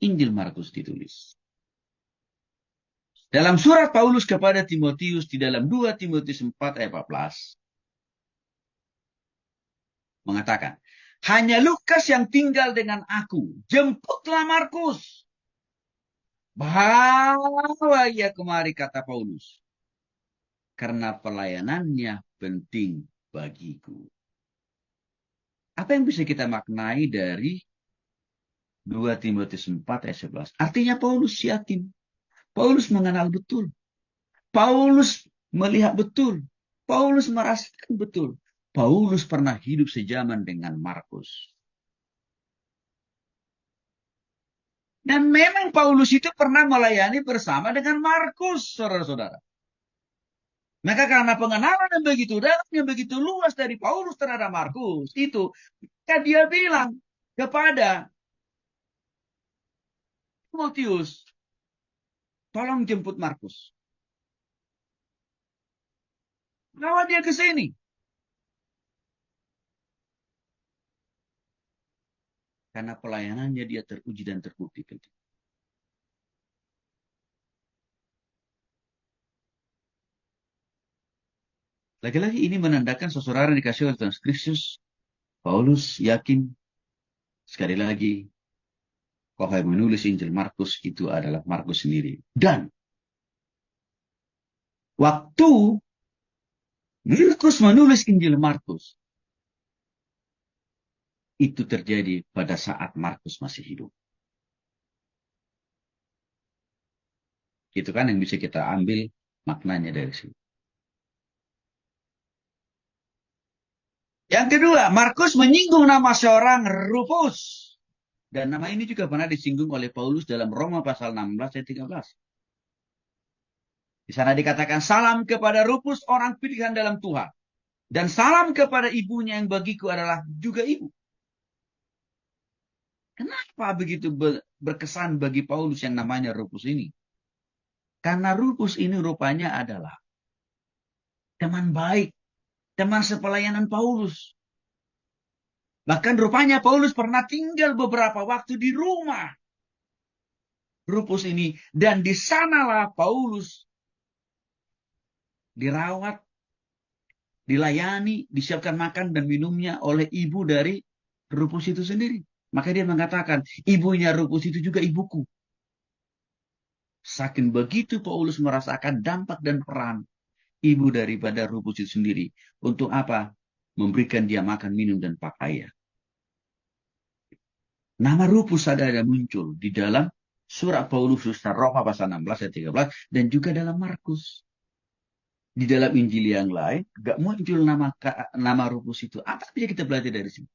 Injil Markus ditulis. Dalam surat Paulus kepada Timotius di dalam 2 Timotius 4 ayat 14 mengatakan, hanya Lukas yang tinggal dengan aku. Jemputlah Markus. Bawa ia kemari, kata Paulus. Karena pelayanannya penting bagiku. Apa yang bisa kita maknai dari 2 Timotius 4 ayat 11? Artinya Paulus yakin. Paulus mengenal betul. Paulus melihat betul. Paulus merasakan betul. Paulus pernah hidup sejaman dengan Markus. Dan memang Paulus itu pernah melayani bersama dengan Markus, saudara-saudara. Maka karena pengenalan yang begitu dalam, yang begitu luas dari Paulus terhadap Markus, itu kan dia bilang kepada Timotius, tolong jemput Markus. Bawa dia ke sini. Karena pelayanannya dia teruji dan terbukti. Lagi-lagi ini menandakan seseorang dikasih oleh Tuhan Kristus. Paulus yakin, sekali lagi, kalau menulis Injil Markus itu adalah Markus sendiri. Dan waktu Markus menulis Injil Markus, itu terjadi pada saat Markus masih hidup. Itu kan yang bisa kita ambil maknanya dari sini. Yang kedua, Markus menyinggung nama seorang Rufus. Dan nama ini juga pernah disinggung oleh Paulus dalam Roma pasal 16 ayat 13. Di sana dikatakan, salam kepada Rufus, orang pilihan dalam Tuhan. Dan salam kepada ibunya yang bagiku adalah juga ibu. Kenapa begitu berkesan bagi Paulus yang namanya Rufus ini? Karena Rufus ini rupanya adalah teman baik, teman sepelayanan Paulus. Bahkan rupanya Paulus pernah tinggal beberapa waktu di rumah Rufus ini. Dan di sanalah Paulus dirawat, dilayani, disiapkan makan dan minumnya oleh ibu dari Rufus itu sendiri. Maka dia mengatakan, ibunya Rufus itu juga ibuku. Saking begitu Paulus merasakan dampak dan peran ibu daripada Rufus itu sendiri. Untuk apa? Memberikan dia makan, minum, dan pakaian. Nama Rufus ada muncul di dalam surat Paulus Roma pasal 16 ayat 13 dan juga dalam Markus. Di dalam Injil yang lain gak muncul nama Rufus itu. Apa bisa kita belajar dari sini?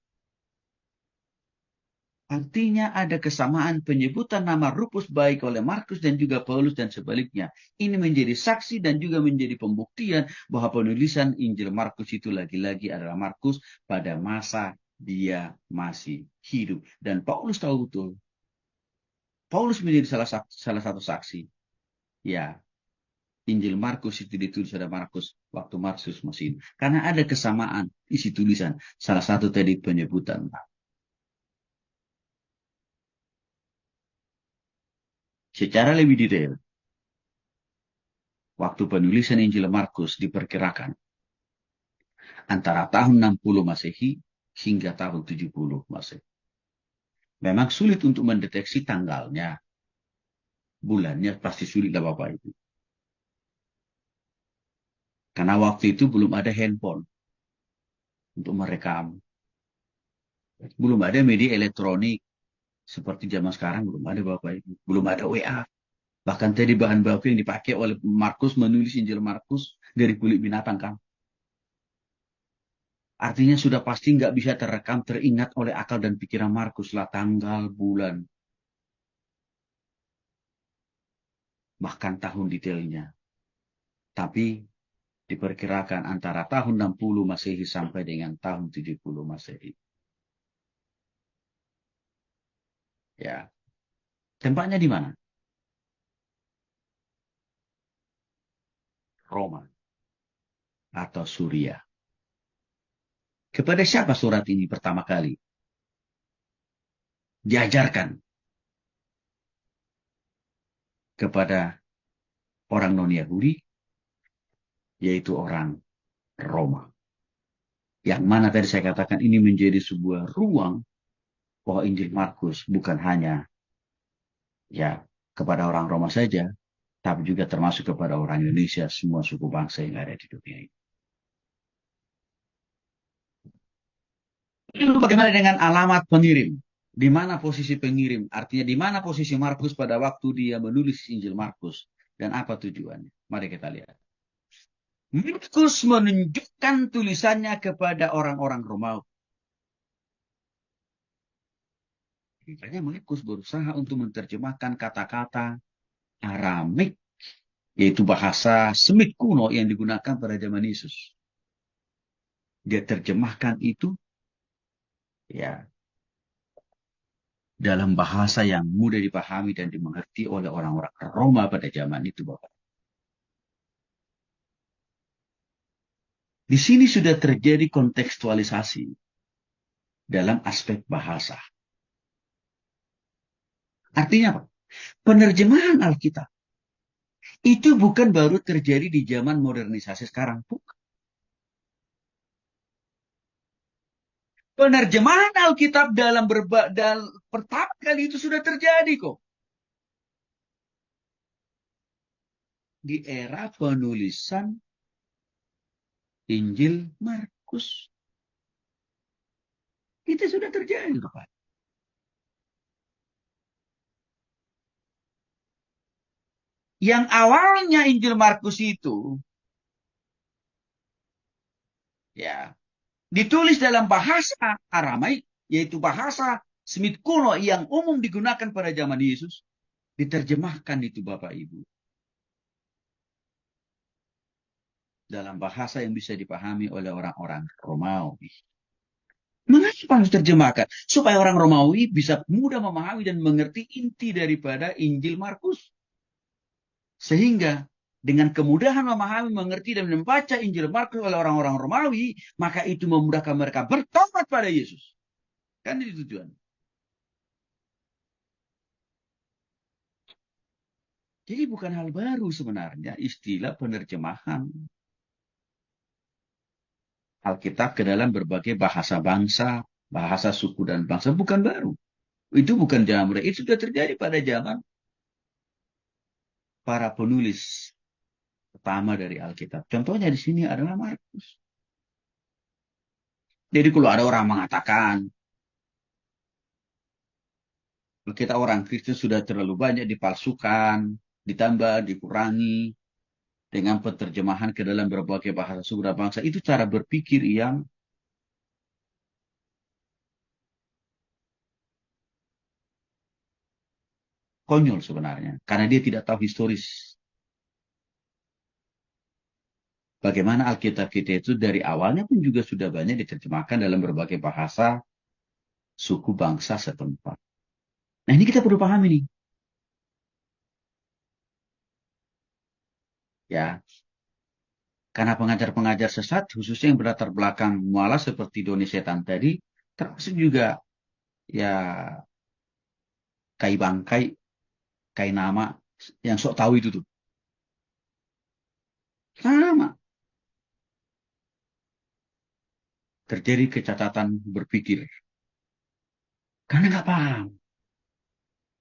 Artinya ada kesamaan penyebutan nama Rufus baik oleh Markus dan juga Paulus dan sebaliknya. Ini menjadi saksi dan juga menjadi pembuktian bahwa penulisan Injil Markus itu lagi-lagi adalah Markus pada masa dia masih hidup. Dan Paulus tahu betul. Paulus menjadi salah satu saksi. Ya, Injil Markus itu ditulis oleh Markus waktu Markus masih hidup. Karena ada kesamaan isi tulisan. Salah satu tadi penyebutan. Secara lebih detail, waktu penulisan Injil Markus diperkirakan antara tahun 60 Masehi hingga tahun 70 Masehi. Memang sulit untuk mendeteksi tanggalnya. Bulannya pasti sulit lah Bapak Ibu. Karena waktu itu belum ada handphone untuk merekam. Belum ada media elektronik seperti zaman sekarang, belum ada Bapak Ibu. Belum ada WA. Bahkan tadi bahan baku yang dipakai oleh Markus menulis Injil Markus dari kulit binatang kan. Artinya sudah pasti nggak bisa terekam, teringat oleh akal dan pikiran Markus lah tanggal, bulan, bahkan tahun detailnya. Tapi diperkirakan antara tahun 60 Masehi sampai dengan tahun 70 Masehi. Ya. Tempatnya di mana? Roma atau Suria. Kepada siapa surat ini pertama kali diajarkan? kepada orang non-Yahudi, yaitu orang Roma. Yang mana tadi saya katakan ini menjadi sebuah ruang bahwa Injil Markus bukan hanya ya kepada orang Roma saja, tapi juga termasuk kepada orang Indonesia, semua suku bangsa yang ada di dunia ini. Lalu bagaimana dengan alamat pengirim? Di mana posisi pengirim? Artinya di mana posisi Markus pada waktu dia menulis Injil Markus? Dan apa tujuannya? Mari kita lihat. Markus menunjukkan tulisannya kepada orang-orang Romawi. Makanya Markus berusaha untuk menerjemahkan kata-kata Aramik, yaitu bahasa Semit kuno yang digunakan pada zaman Yesus. Dia terjemahkan itu ya dalam bahasa yang mudah dipahami dan dimengerti oleh orang-orang Roma pada zaman itu, Bapak. Di sini sudah terjadi kontekstualisasi dalam aspek bahasa. Artinya apa? Penerjemahan Alkitab itu bukan baru terjadi di zaman modernisasi sekarang. Bukan. Penerjemahan Alkitab dalam pertama kali itu sudah terjadi kok. Di era penulisan Injil Markus. Itu sudah terjadi, Bapak. Yang awalnya Injil Markus itu ya ditulis dalam bahasa Aramaik, yaitu bahasa Semit kuno yang umum digunakan pada zaman Yesus, diterjemahkan itu Bapak Ibu dalam bahasa yang bisa dipahami oleh orang-orang Romawi. Mengapa harus terjemahkan? Supaya orang Romawi bisa mudah memahami dan mengerti inti daripada Injil Markus. Sehingga dengan kemudahan memahami, mengerti, dan membaca Injil Markus oleh orang-orang Romawi, maka itu memudahkan mereka bertobat pada Yesus. Kan itu tujuan. Jadi bukan hal baru sebenarnya istilah penerjemahan Alkitab ke dalam berbagai bahasa bangsa, bahasa suku dan bangsa. Bukan baru. Itu bukan zaman mereka. Itu sudah terjadi pada zaman para penulis pertama dari Alkitab. Contohnya di sini adalah Markus. Jadi kalau ada orang mengatakan kita orang Kristen sudah terlalu banyak dipalsukan, ditambah, dikurangi dengan penerjemahan ke dalam berbagai bahasa suku dan bangsa, itu cara berpikir yang konyol sebenarnya, karena dia tidak tahu historis. Bagaimana Alkitab kita itu dari awalnya pun juga sudah banyak diterjemahkan dalam berbagai bahasa suku bangsa setempat. Nah ini kita perlu pahami nih. Ya, karena pengajar-pengajar sesat, khususnya yang berlatar belakang mualah seperti Doni Setan tadi, termasuk juga ya kai bangkai, kai nama yang sok tahu itu tuh. Sama. Terjadi kecacatan berpikir. Karena nggak paham.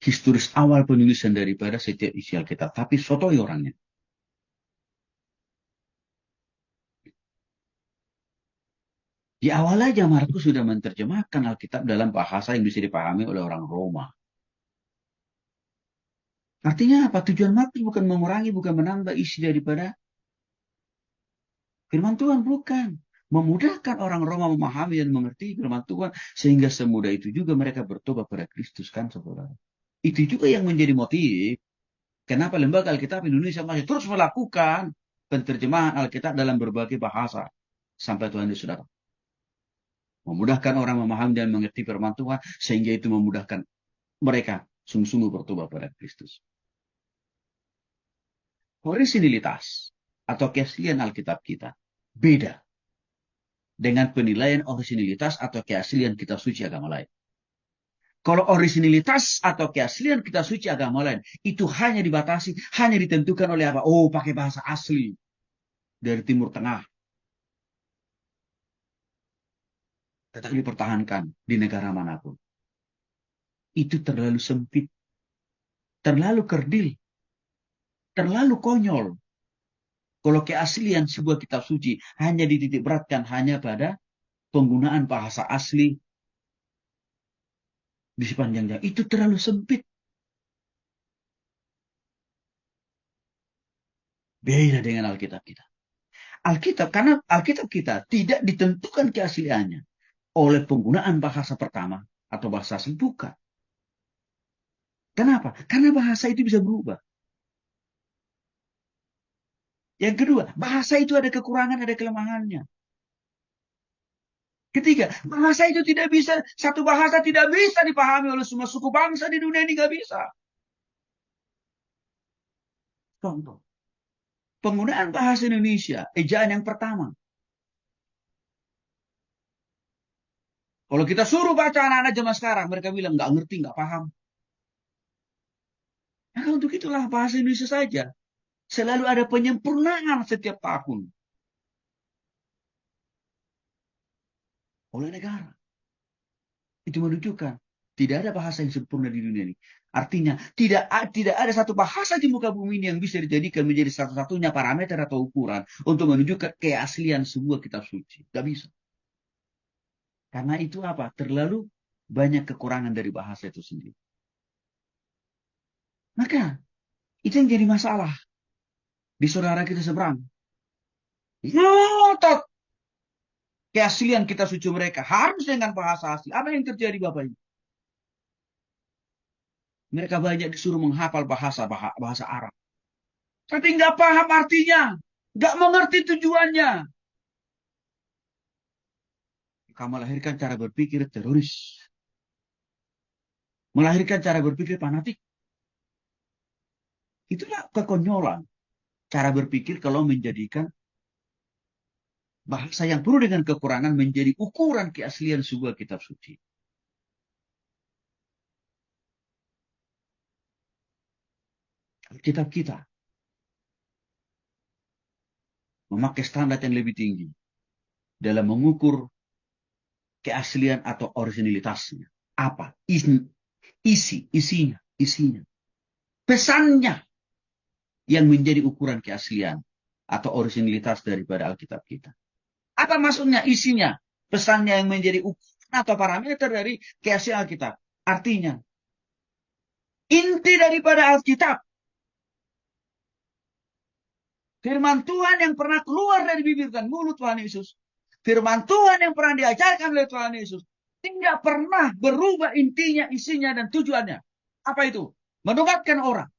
Historis awal penulisan daripada setiap isi Alkitab. Tapi sotoi orangnya. Di awal aja Markus sudah menerjemahkan Alkitab dalam bahasa yang bisa dipahami oleh orang Roma. Artinya apa? Tujuan Markus bukan mengurangi, bukan menambah isi daripada firman Tuhan. Bukan. Memudahkan orang Roma memahami dan mengerti firman Tuhan. Sehingga semudah itu juga mereka bertobat pada Kristus kan saudara. Itu juga yang menjadi motif. Kenapa Lembaga Alkitab Indonesia masih terus melakukan penerjemahan Alkitab dalam berbagai bahasa. Sampai Tuhan Yesus datang. Memudahkan orang memahami dan mengerti firman Tuhan. Sehingga itu memudahkan mereka sungguh-sungguh bertobat pada Kristus. Orisinilitas atau keaslian Alkitab kita beda dengan penilaian orisinilitas atau keaslian kitab suci agama lain. Kalau originalitas atau keaslian kitab suci agama lain, itu hanya dibatasi, hanya ditentukan oleh apa? Oh, pakai bahasa asli dari Timur Tengah. Tetap dipertahankan di negara manapun. Itu terlalu sempit, terlalu kerdil, terlalu konyol. Kalau keaslian sebuah kitab suci hanya dititik beratkan hanya pada penggunaan bahasa asli di sepanjang jalan. Itu terlalu sempit. Beda dengan Alkitab kita. Alkitab, karena Alkitab kita tidak ditentukan keasliannya oleh penggunaan bahasa pertama atau bahasa asli. Bukan. Kenapa? Karena bahasa itu bisa berubah. Yang kedua, bahasa itu ada kekurangan, ada kelemahannya. Ketiga, bahasa itu tidak bisa, satu bahasa tidak bisa dipahami oleh semua suku bangsa di dunia ini, nggak bisa. Contoh, penggunaan bahasa Indonesia, ejaan yang pertama. Kalau kita suruh baca anak-anak zaman sekarang, mereka bilang nggak ngerti, nggak paham. Nah, untuk itulah bahasa Indonesia saja. Selalu ada penyempurnaan setiap tahun oleh negara. Itu menunjukkan tidak ada bahasa yang sempurna di dunia ini. Artinya tidak ada satu bahasa di muka bumi ini yang bisa dijadikan menjadi satu-satunya parameter atau ukuran untuk menunjukkan keaslian sebuah kitab suci. Tidak bisa. Karena itu apa? Terlalu banyak kekurangan dari bahasa itu sendiri. Maka itu yang jadi masalah di saudara kita seberang. Ngotot keaslian kitab suci mereka harus dengan bahasa asli. Apa yang terjadi Bapak Ibu? Mereka banyak disuruh menghafal bahasa Arab. Tapi nggak paham artinya. Nggak mengerti tujuannya. Kamu melahirkan cara berpikir teroris. Melahirkan cara berpikir fanatik. Itulah kekonyolan. Cara berpikir kalau menjadikan bahasa yang penuh dengan kekurangan menjadi ukuran keaslian sebuah kitab suci. Kitab kita memakai standar yang lebih tinggi dalam mengukur keaslian atau originalitasnya. Apa? Isinya. Pesannya yang menjadi ukuran keaslian atau originalitas daripada Alkitab kita. Apa maksudnya isinya? Pesannya yang menjadi ukuran atau parameter dari keaslian Alkitab. Artinya, inti daripada Alkitab, firman Tuhan yang pernah keluar dari bibir dan mulut Tuhan Yesus, firman Tuhan yang pernah diajarkan oleh Tuhan Yesus, tidak pernah berubah intinya, isinya, dan tujuannya. Apa itu? Menobatkan orang,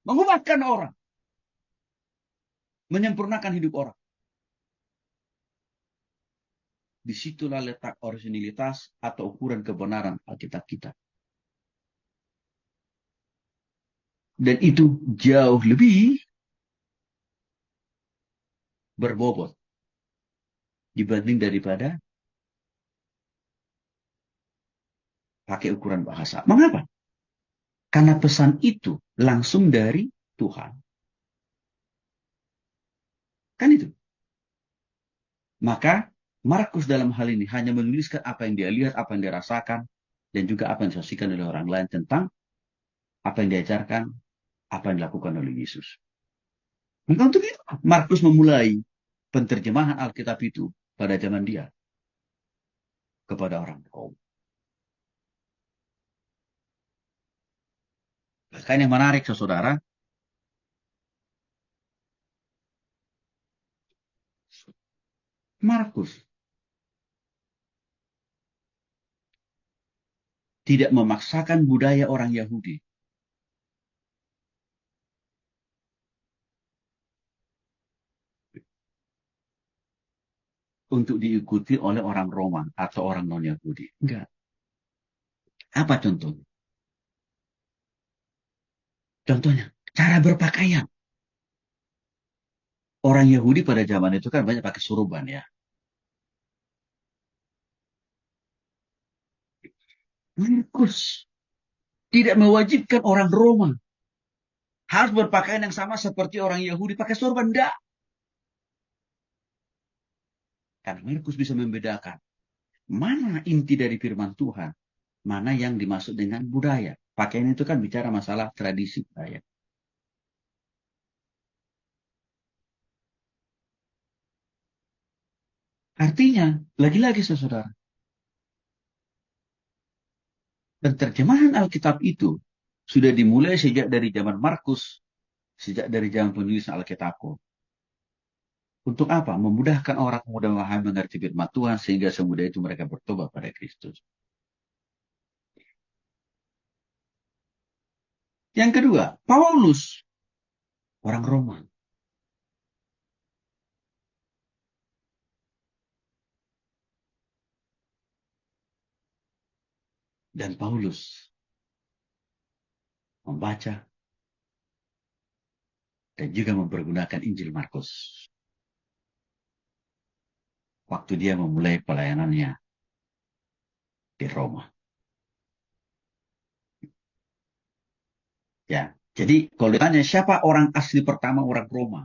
menguatkan orang, menyempurnakan hidup orang. Disitulah letak originalitas atau ukuran kebenaran Alkitab kita. Dan itu jauh lebih berbobot dibanding daripada pakai ukuran bahasa. Mengapa? Karena pesan itu langsung dari Tuhan. Kan itu. Maka Markus dalam hal ini hanya menuliskan apa yang dia lihat, apa yang dia rasakan, dan juga apa yang disaksikan oleh orang lain tentang apa yang diajarkan, apa yang dilakukan oleh Yesus. Maka untuk itu Markus memulai penterjemahan Alkitab itu pada zaman dia kepada orang kaum. Bahkan yang menarik saudara, Markus tidak memaksakan budaya orang Yahudi untuk diikuti oleh orang Roma atau orang non-Yahudi. Enggak. Apa contohnya? Contohnya, cara berpakaian. Orang Yahudi pada zaman itu kan banyak pakai suruban ya. Markus Tidak mewajibkan orang Roma harus berpakaian yang sama seperti orang Yahudi pakai sorban. Tidak. Karena Markus bisa membedakan mana inti dari firman Tuhan, mana yang dimaksud dengan budaya. Pakaian itu kan bicara masalah tradisi budaya. Artinya, lagi-lagi saudara, penerjemahan Alkitab itu sudah dimulai sejak dari zaman Markus, sejak dari zaman penulisan Alkitab. Untuk apa? Memudahkan orang mudah memahami mengerti firman Tuhan sehingga semudah itu mereka bertobat pada Kristus. Yang kedua, Paulus, orang Roma. Dan Paulus membaca dan juga mempergunakan Injil Markus. Waktu dia memulai pelayanannya di Roma. Ya, jadi kalau ditanya siapa orang asli pertama orang Roma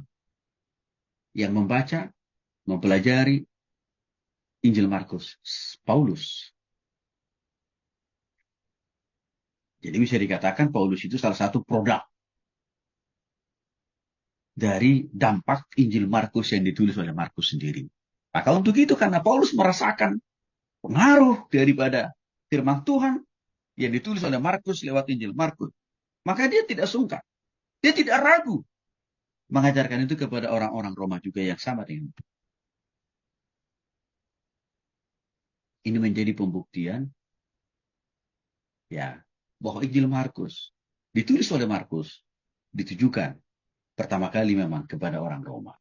yang membaca, mempelajari Injil Markus? Paulus. Jadi bisa dikatakan Paulus itu salah satu produk dari dampak Injil Markus yang ditulis oleh Markus sendiri. Maka untuk itu karena Paulus merasakan pengaruh daripada firman Tuhan yang ditulis oleh Markus lewat Injil Markus, maka dia tidak sungkan, dia tidak ragu mengajarkan itu kepada orang-orang Roma juga yang sama dengan itu. Ini menjadi pembuktian ya bahwa Injil Markus ditulis oleh Markus ditujukan pertama kali memang kepada orang Roma.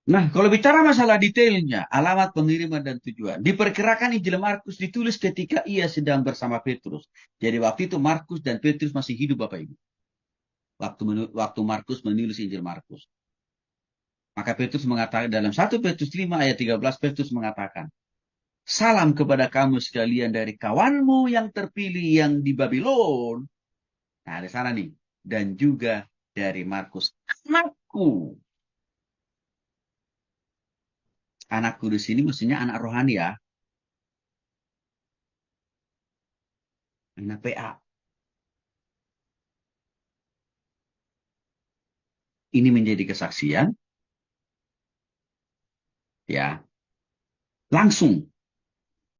Nah, kalau bicara masalah detailnya, alamat pengiriman dan tujuan, diperkirakan Injil Markus ditulis ketika ia sedang bersama Petrus. Jadi waktu itu Markus dan Petrus masih hidup, Bapak Ibu. Waktu Markus menulis Injil Markus. Maka Petrus mengatakan dalam 1 Petrus 5 ayat 13, Petrus mengatakan, salam kepada kamu sekalian dari kawanmu yang terpilih yang di Babylon. Nah, di sana nih. Dan juga dari Markus, anakku. Anakku di sini maksudnya anak rohani ya. Anak PA. Ini menjadi kesaksian ya langsung